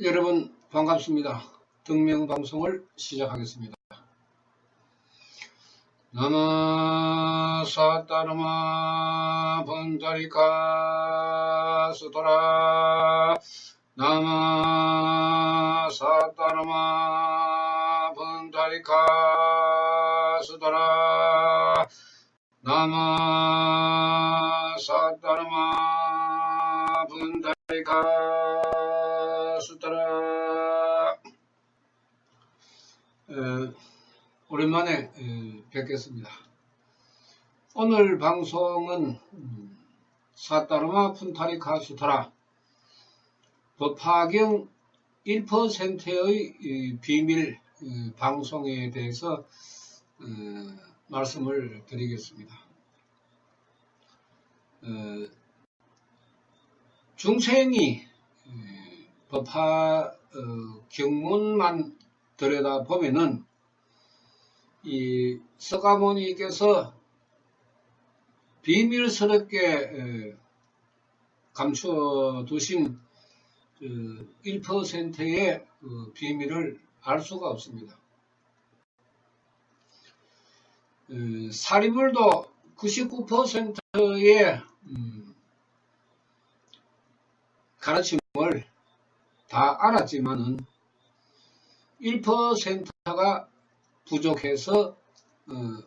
여러분 반갑습니다. 등명방송을 시작하겠습니다. 나마 사따르마 번다리카 수토라 나마 사따르마 번다리카 수토라 나마 사따르마 번다리카 수토라. 오랜만에 뵙겠습니다. 오늘 방송은 사따르마 푼타리카 수타라 법화경 1%의 비밀 방송에 대해서 말씀을 드리겠습니다. 중생이 법화 경문만 들여다보면은 이 서가모니께서 비밀스럽게 감추어 두신 1%의 비밀을 알 수가 없습니다. 사리불도 99%의 가르침을 다 알았지만은 1%가 부족해서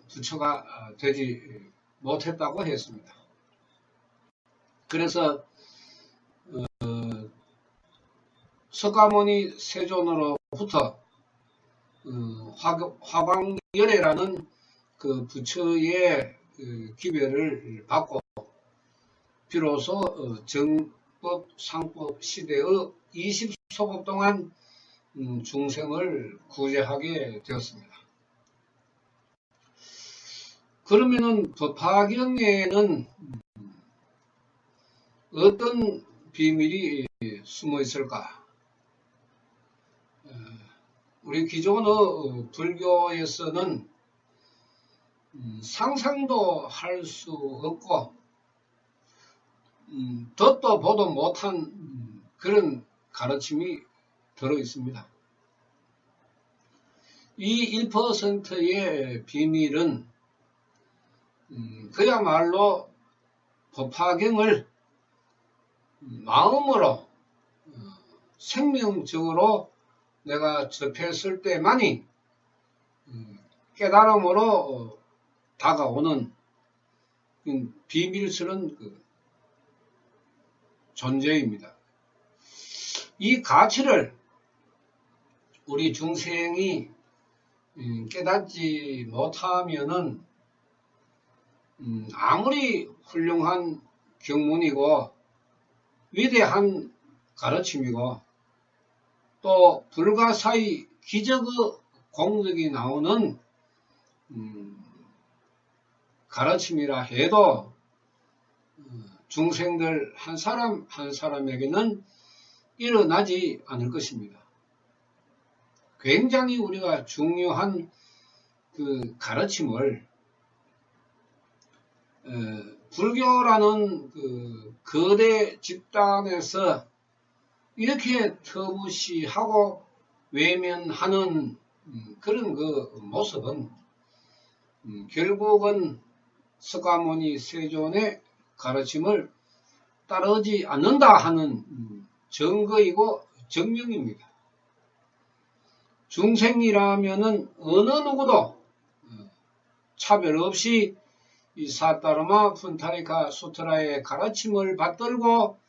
부처가 되지 못했다고 했습니다. 그래서 서가모니 세존으로부터 화광열애라는 그 부처의 기별을 받고 비로소 정법, 상법 시대의 20소급 동안 중생을 구제하게 되었습니다. 그러면은 법화경에는 어떤 비밀이 숨어 있을까? 우리 기존의 불교에서는 상상도 할 수 없고 듣도 보도 못한 그런 가르침이 들어 있습니다. 이 1%의 비밀은 그야말로 법화경을 마음으로 생명적으로 내가 접했을 때만이 깨달음으로 다가오는 비밀스러운 존재입니다. 이 가치를 우리 중생이 깨닫지 못하면은 아무리 훌륭한 경문이고 위대한 가르침이고 또 불가사의 기적의 공덕이 나오는 가르침이라 해도 중생들 한 사람 한 사람에게는 일어나지 않을 것입니다. 굉장히 우리가 중요한 그 가르침을 불교라는 그 거대 집단에서 이렇게 터무시하고 외면하는 그런 그 모습은 결국은 서가모니 세존의 가르침을 따르지 않는다 하는 증거이고 증명입니다. 중생이라면은 어느 누구도 차별 없이 이 사따르마 푼타리카 수트라의 가르침을 받들고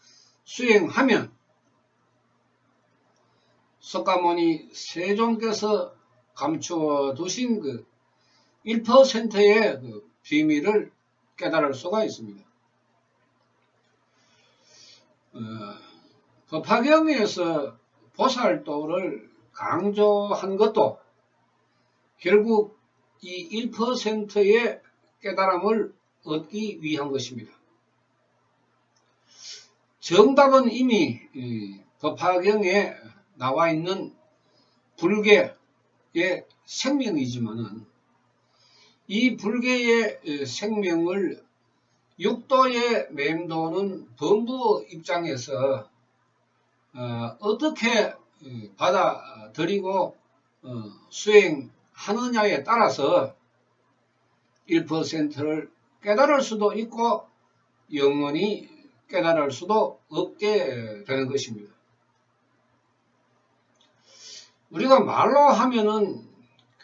수행하면 서가모니 세존께서 감추어 두신 그 1%의 그 비밀을 깨달을 수가 있습니다. 법화경에서 보살도를 강조한 것도 결국 이 1%의 깨달음을 얻기 위한 것입니다. 정답은 이미 법화경에 나와 있는 불개의 생명이지만은 이 불개의 생명을 육도에 맴도는 범부 입장에서 어떻게 받아들이고 수행하느냐에 따라서 1%를 깨달을 수도 있고 영원히 깨달을 수도 없게 되는 것입니다. 우리가 말로 하면은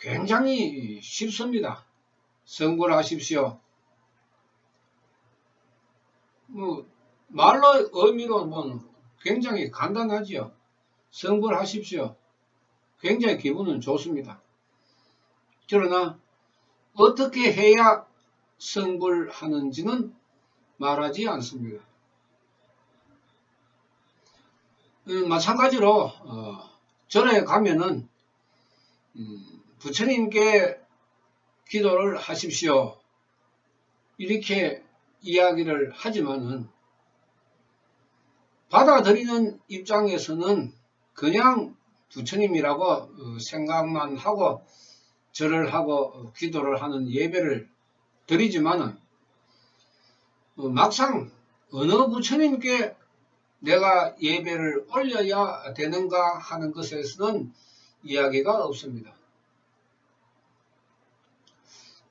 굉장히 쉽습니다. 성불하십시오. 말로 의미로 굉장히 간단하지요. 성불하십시오. 굉장히 기분은 좋습니다. 그러나 어떻게 해야 성불하는지는 말하지 않습니다. 마찬가지로 절에 가면은 부처님께 기도를 하십시오. 이렇게 이야기를 하지만은 받아들이는 입장에서는 그냥 부처님이라고 생각만 하고 절을 하고 기도를 하는 예배를 드리지만은 막상 어느 부처님께 내가 예배를 올려야 되는가 하는 것에서는 이야기가 없습니다.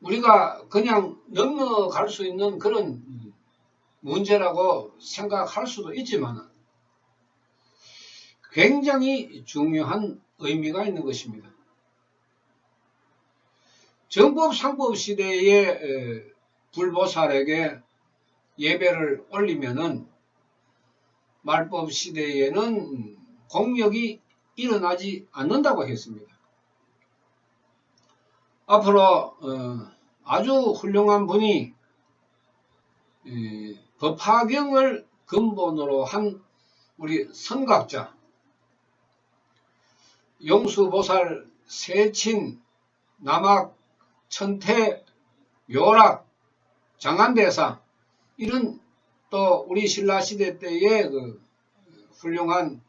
우리가 그냥 넘어갈 수 있는 그런 문제라고 생각할 수도 있지만 굉장히 중요한 의미가 있는 것입니다. 정법 상법 시대의 불보살에게 예배를 올리면은 말법 시대에는 공력이 일어나지 않는다고 했습니다. 앞으로 아주 훌륭한 분이 법화경을 근본으로 한 우리 선각자 용수보살, 세친, 남학, 천태, 묘락, 장안대사 이런 또 우리 신라시대 때의 그 훌륭한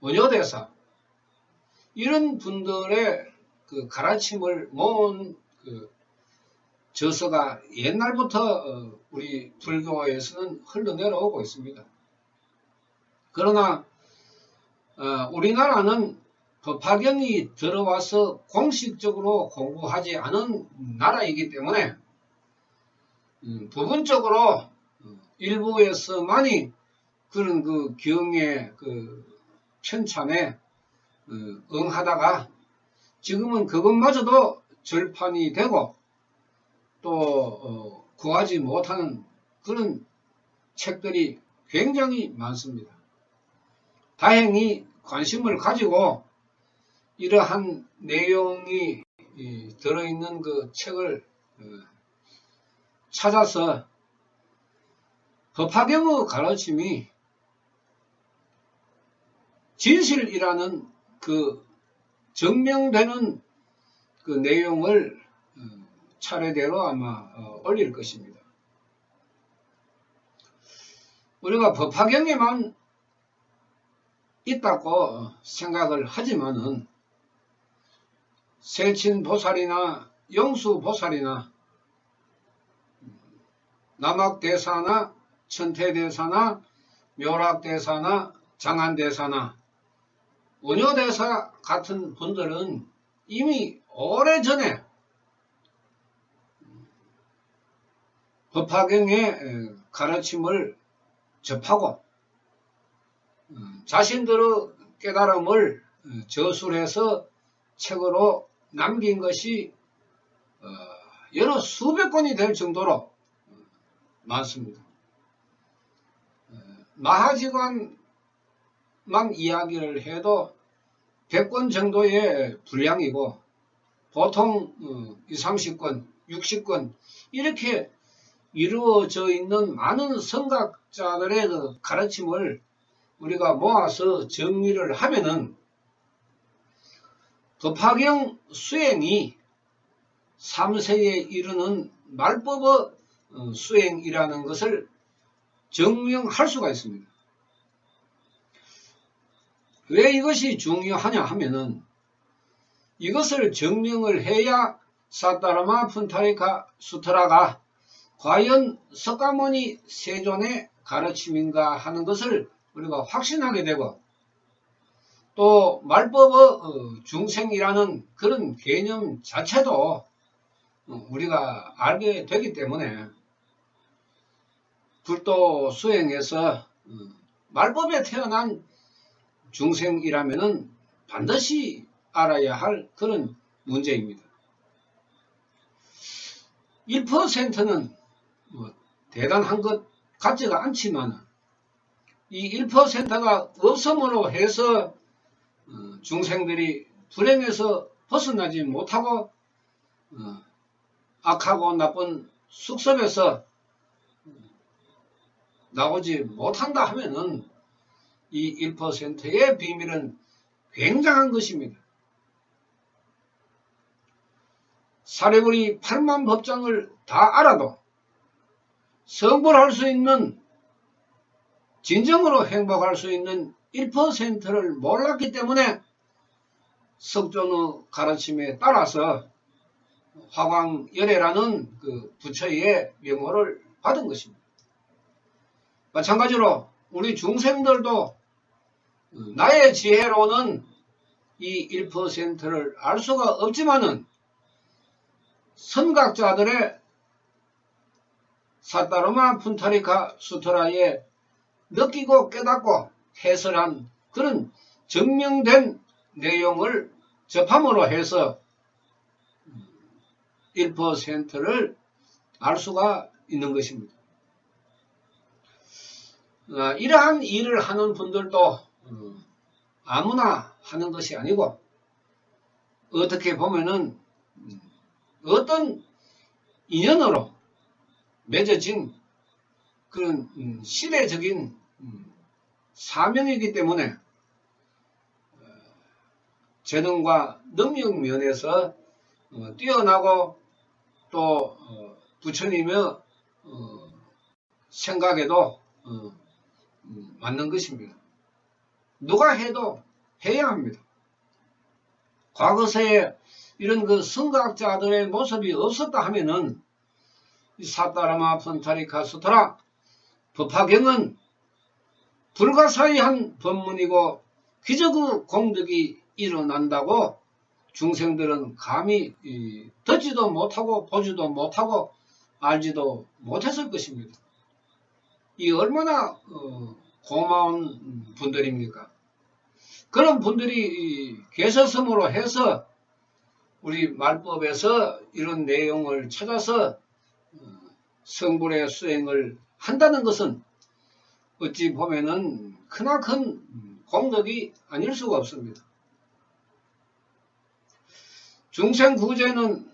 원효대사 이런 분들의 그 가르침을 모은 그 저서가 옛날부터 우리 불교에서는 흘러내려오고 있습니다. 그러나 우리나라는 법화경이 들어와서 공식적으로 공부하지 않은 나라이기 때문에 부분적으로 일부에서만이 그런 그 경의 그 편찬에 응하다가 지금은 그것마저도 절판이 되고 또 구하지 못하는 그런 책들이 굉장히 많습니다. 다행히 관심을 가지고 이러한 내용이 들어있는 그 책을 찾아서 법화경의 가르침이 진실이라는 그 증명되는 그 내용을 차례대로 아마 올릴 것입니다. 우리가 법화경에만 있다고 생각을 하지만은 세친보살이나 용수보살이나 남학대사나 천태대사나 묘락대사나 장안대사나 원효대사 같은 분들은 이미 오래전에 법화경의 가르침을 접하고 자신들의 깨달음을 저술해서 책으로 남긴 것이 여러 수백 권이 될 정도로 많습니다. 마하지관만 이야기를 해도 100권 정도의 분량이고 보통 20, 30권, 60권 이렇게 이루어져 있는 많은 성각자들의 그 가르침을 우리가 모아서 정리를 하면은 법화경 수행이 3세에 이르는 말법의 수행이라는 것을 증명할 수가 있습니다. 왜 이것이 중요하냐 하면은 이것을 증명을 해야 사타라마 푼타리카 수트라가 과연 석가모니 세존의 가르침인가 하는 것을 우리가 확신하게 되고 또 말법의 중생이라는 그런 개념 자체도 우리가 알게 되기 때문에 불도 수행에서 말법에 태어난 중생이라면은 반드시 알아야 할 그런 문제입니다. 1%는 뭐 대단한 것 같지가 않지만 이 1%가 없음으로 해서 중생들이 불행에서 벗어나지 못하고 악하고 나쁜 숙섭에서 나오지 못한다 하면은 이 1%의 비밀은 굉장한 것입니다. 사례불이 8만 법장을 다 알아도 성불할 수 있는, 진정으로 행복할 수 있는 1%를 몰랐기 때문에 석존의 가르침에 따라서 화광열애라는 그 부처의 명호를 받은 것입니다. 마찬가지로 우리 중생들도 나의 지혜로는 이 1%를 알 수가 없지만은 선각자들의 사타르마 푼타리카 수트라에 느끼고 깨닫고 해설한 그런 증명된 내용을 접함으로 해서 1%를 알 수가 있는 것입니다. 이러한 일을 하는 분들도 아무나 하는 것이 아니고 어떻게 보면은 어떤 인연으로 맺어진 그런 시대적인 사명이기 때문에 재능과 능력 면에서 뛰어나고 또 부처님의 생각에도 맞는 것입니다. 누가 해도 해야 합니다. 과거세에 이런 그 선각자들의 모습이 없었다 하면은 이 사타르마 푼타리카 수트라 법화경은 불가사의한 법문이고 기적의 공덕이 일어난다고 중생들은 감히 듣지도 못하고 보지도 못하고 알지도 못했을 것입니다. 이 얼마나 고마운 분들입니까? 그런 분들이 계셨음으로 해서 우리 말법에서 이런 내용을 찾아서 성불의 수행을 한다는 것은 어찌 보면은 크나큰 공덕이 아닐 수가 없습니다. 중생구제는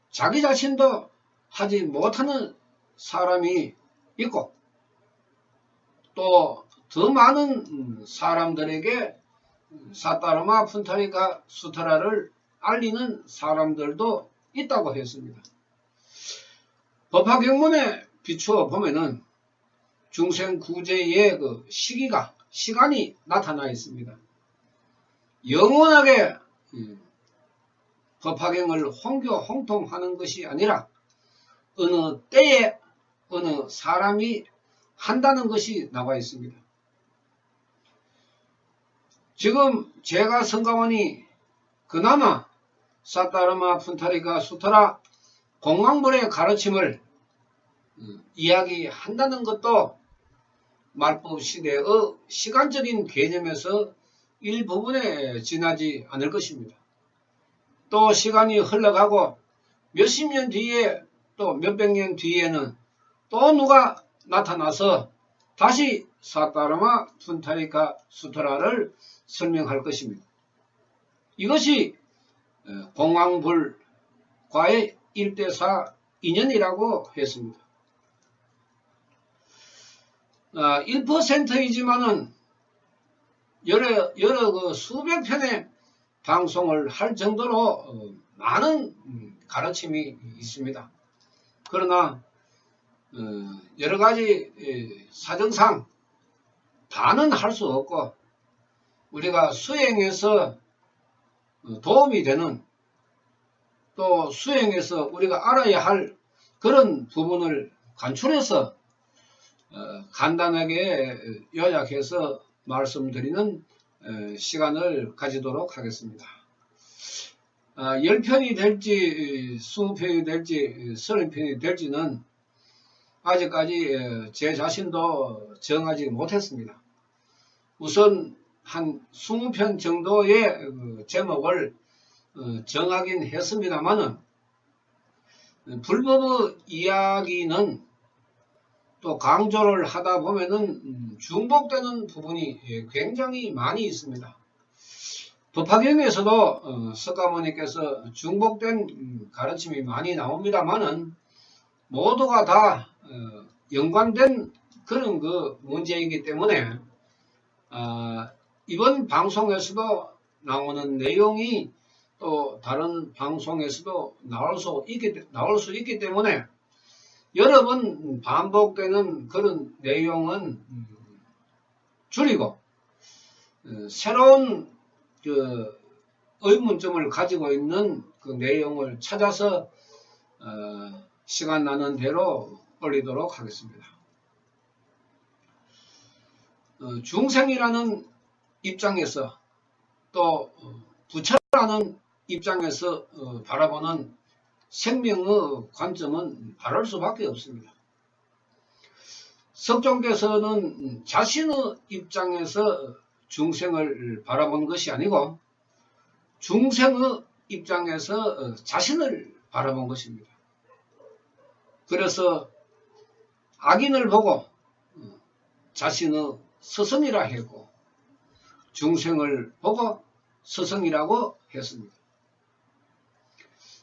자기 자신도 하지 못하는 사람이 있고 또 더 많은 사람들에게 사타르마 푼타리카 수트라를 알리는 사람들도 있다고 했습니다. 법화경문에 비추어 보면은 중생구제의 그 시간이 나타나 있습니다. 영원하게 법화경을 홍통하는 것이 아니라 어느 때에 어느 사람이 한다는 것이 나와 있습니다. 지금 제가 성가모니 그나마 사타르마 푼타리카 수트라 공황불의 가르침을 이야기한다는 것도 말법 시대의 시간적인 개념에서 일부분에 지나지 않을 것입니다. 또 시간이 흘러가고 몇십 년 뒤에 또 몇백 년 뒤에는 또 누가 나타나서 다시 사타르마 푼타리카 수트라를 설명할 것입니다. 이것이 공황불과의 1대4 인연이라고 했습니다. 1%이지만은 여러 그 수백 편의 방송을 할 정도로 많은 가르침이 있습니다. 그러나 여러 가지 사정상 다는 할 수 없고 우리가 수행에서 도움이 되는 또 수행에서 우리가 알아야 할 그런 부분을 간추려서 간단하게 요약해서 말씀드리는 시간을 가지도록 하겠습니다. 10편이 될지 20편이 될지 30편이 될지는 아직까지 제 자신도 정하지 못했습니다. 우선 한 20편 정도의 제목을 정하긴 했습니다만은 불법의 이야기는 또 강조를 하다 보면은 중복되는 부분이 굉장히 많이 있습니다. 법화경에서도 석가모니께서 중복된 가르침이 많이 나옵니다만은 모두가 다 연관된 그런 문제이기 때문에 이번 방송에서도 나오는 내용이 또 다른 방송에서도 나올 수 있기 때문에 여러 번 반복되는 그런 내용은 줄이고 새로운 의문점을 가지고 있는 그 내용을 찾아서 시간 나는 대로 올리도록 하겠습니다. 중생이라는 입장에서 또 부처라는 입장에서 바라보는 생명의 관점은 다를 수밖에 없습니다. 석종께서는 자신의 입장에서 중생을 바라본 것이 아니고 중생의 입장에서 자신을 바라본 것입니다. 그래서 악인을 보고 자신의 스승이라 했고 중생을 보고 스승이라고 했습니다.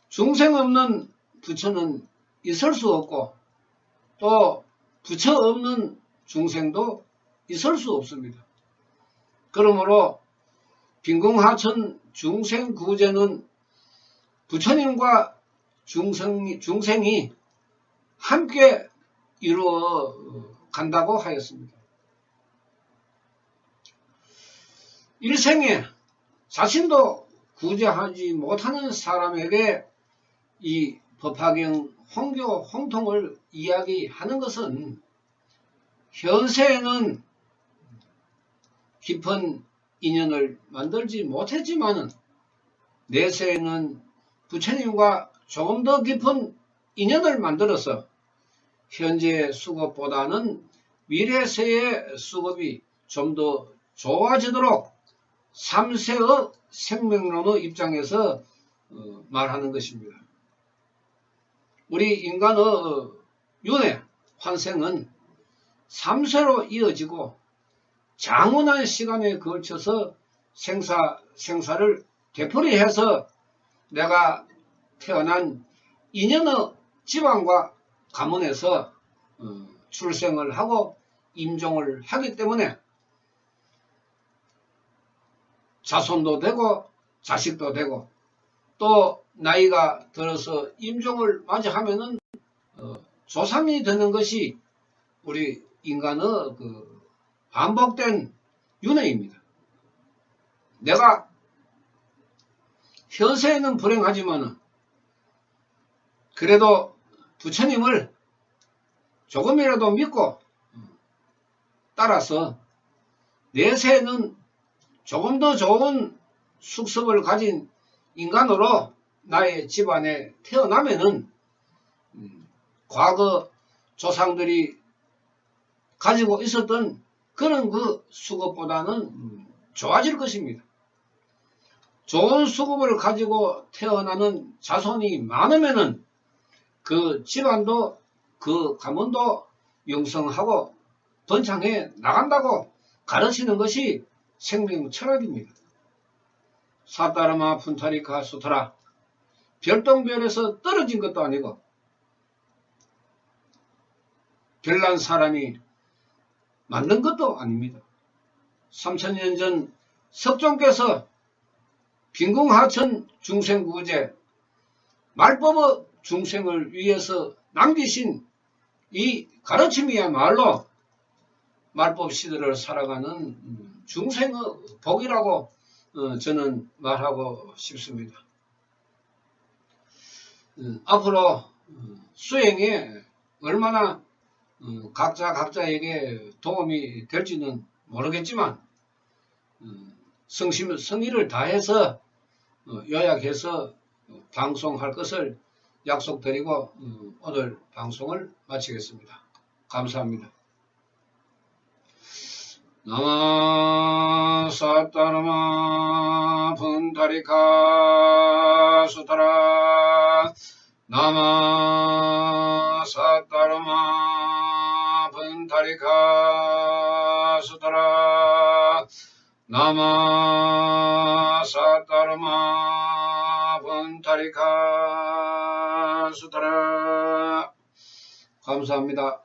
중생 없는 부처는 있을 수 없고 또 부처 없는 중생도 있을 수 없습니다. 그러므로 빈궁하천 중생구제는 부처님과 중생이 함께 이루어 간다고 하였습니다. 일생에 자신도 구제하지 못하는 사람에게 이 법화경 홍교 홍통을 이야기하는 것은 현세에는 깊은 인연을 만들지 못했지만은 내세에는 부처님과 조금 더 깊은 인연을 만들어서 현재의 수급보다는 미래세의 수급이 좀 더 좋아지도록 3세의 생명론의 입장에서 말하는 것입니다. 우리 인간의 윤회, 환생은 3세로 이어지고 장원한 시간에 걸쳐서 생사를 되풀이해서 내가 태어난 인연의 집안과 가문에서 출생을 하고 임종을 하기 때문에 자손도 되고 자식도 되고 또 나이가 들어서 임종을 맞이하면은 조상이 되는 것이 우리 인간의 반복된 윤회입니다. 내가 현세에는 불행하지만은 그래도 부처님을 조금이라도 믿고 따라서 내세에는 조금 더 좋은 숙성을 가진 인간으로 나의 집안에 태어나면은 과거 조상들이 가지고 있었던 그런 수급보다는 좋아질 것입니다. 좋은 수급을 가지고 태어나는 자손이 많으면은 그 집안도 그 가문도 영성하고 번창해 나간다고 가르치는 것이 생명 철학입니다. 사타르마 푼타리카 수타라, 별똥별에서 떨어진 것도 아니고 별난 사람이 만든 것도 아닙니다. 3000년 전 석종께서 빈궁하천 중생구제, 말법의 중생을 위해서 남기신 이 가르침이야말로 말법 시대를 살아가는 중생의 복이라고 저는 말하고 싶습니다. 앞으로 수행에 얼마나 각자에게 도움이 될지는 모르겠지만 성의를 다해서 요약해서 방송할 것을 약속드리고 오늘 방송을 마치겠습니다. 감사합니다. 나마 사따나마 분타리카 수타라 나마 사따나마 분타리카 수타라 나마 사따르마 분타리카 수타라. 감사합니다.